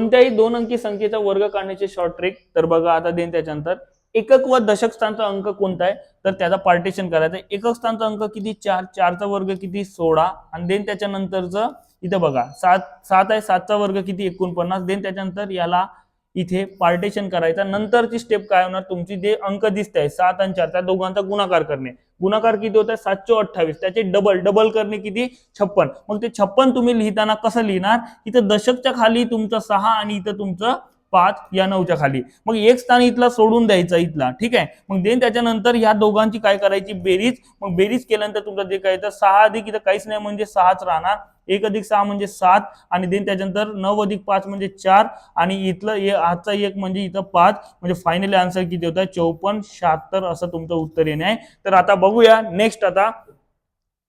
कोणत्याही दोन अंकी संख्येचा वर्ग काढण्याचे शॉर्ट ट्रिक. तर बघा आता देन त्याच्यानंतर एकक व दशक स्थानचा अंक कोणता आहे तर त्याचा पार्टिशन करायचं. एकक स्थानचा अंक किती 4, 4चा वर्ग किती 16 आणि देन त्याच्यानंतरचं इथं बघा 7 आहे, 7चा वर्ग किती 49. देन त्याच्यानंतर याला इथे पार्टिशन करायचा. नंतरची स्टेप काय होणार, तुमची जे अंक दिसत आहे 7 आणि 4 त्या दोघांचा गुणाकार करणे. गुणाकार किती होत आहे 728, त्याचे डबल करणे किती 56. मग ते 56 तुम्ही लिहिताना कसं लिहिणार, इथं दशकच्या खाली तुमचं 6 आणि इथं तुमचं 5 या 9च्या खाली. मग एक स्थान इथला सोडून द्यायचा इथला, ठीक आहे. मग देन त्याच्यानंतर ह्या दोघांची काय करायची बेरीज. मग बेरीज केल्यानंतर तुमचं जे काय तर 6 अधिक इथं काहीच नाही म्हणजे 6च राहणार. 1 अधिक 6 म्हणजे 7 आणि देन त्याच्यानंतर 9 अधिक 5 म्हणजे 4 आणि इथलं आजचा 1 म्हणजे इथं 5 म्हणजे फायनली आन्सर किती होतं 54, 76 असं तुमचं उत्तर येणे आहे. तर आता बघूया नेक्स्ट. आता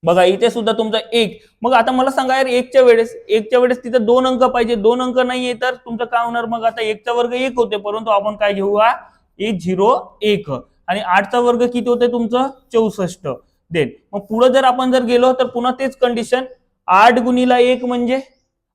बघा इथे सुद्धा तुमचा 1. मग आता मला सांगा यार एकच्या वेळेस तिथे 2 अंक पाहिजे, 2 अंक नाहीये तर तुमचं काय होणार. मग आता 1चा वर्ग 1 होते, परंतु आपण काय घेऊया 101 आणि 8चा वर्ग किती होते तुमचं 64. देन मग पुढे जर आपण जर गेलो तर पुन्हा तेच कंडिशन. 8 गुणिला 1 म्हणजे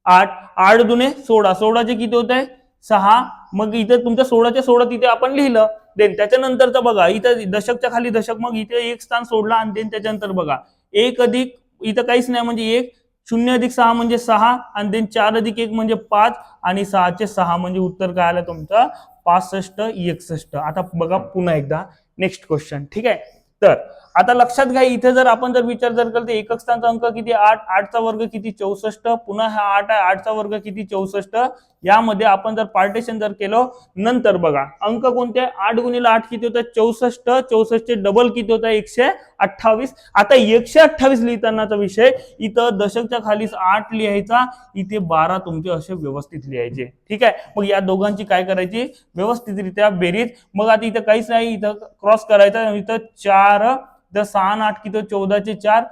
8, 8 दुने 16, 16चे किती होत आहे 6. मग इथे तुमच्या 16च्या 16 तिथे आपण लिहिलं. देन त्याच्यानंतरचं बघा इथं दशकच्या खाली दशक, मग इथे एक स्थान सोडला आणि देन त्याच्यानंतर बघा 1 अधिक इथं काहीच नाही म्हणजे 1, 0 अधिक 6 म्हणजे 6 आणि देन 4 अधिक 1 म्हणजे 5 आणि 6चे 6 म्हणजे उत्तर काय आलं तुमचं 65, 61. आता बघा पुन्हा एकदा नेक्स्ट क्वेश्चन, ठीक आहे. तर आता लक्षात घ्या इथे जर आपण जर विचार जर केला तर एकक स्थानचा अंक किती 8, 8चा वर्ग किती 64, पुन्हा हा 8 आहे 8चा वर्ग किती 64. यामध्ये आपण जर पार्टिशन जर केलं नंतर बघा अंक कोणते 8 गुणिले 8 किती होतं 64, 64चे डबल किती होतं 128. आता 128 लिहितानाचा विषय इथं दशकच्या खाली 8 लिहायचा, इथे 12 तुमचे असे व्यवस्थित लिहायचे, ठीक आहे. मग या दोघांची काय करायची व्यवस्थितरित्या बेरीज. मग आता इथं काहीच नाही, इथं क्रॉस करायचा, इथं 4 तर 6 8 किती 14चे 4,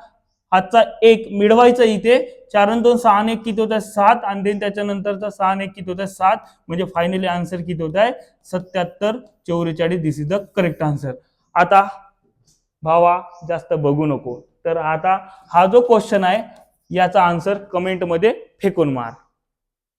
हातचा 1 मिळवायचा इथे 4 आणि 2 6 आणि 1 किती होतं 7 आणि देन त्याच्यानंतरचा 6 आणि 1 किती होतं 7 म्हणजे फायनली आन्सर किती होत आहे 77, 44. दिस इज द करेक्ट आन्सर. आता भावा जास्त बघू नको, तर आता हा जो क्वेश्चन आहे याचा आन्सर कमेंट मध्ये फेकून मार.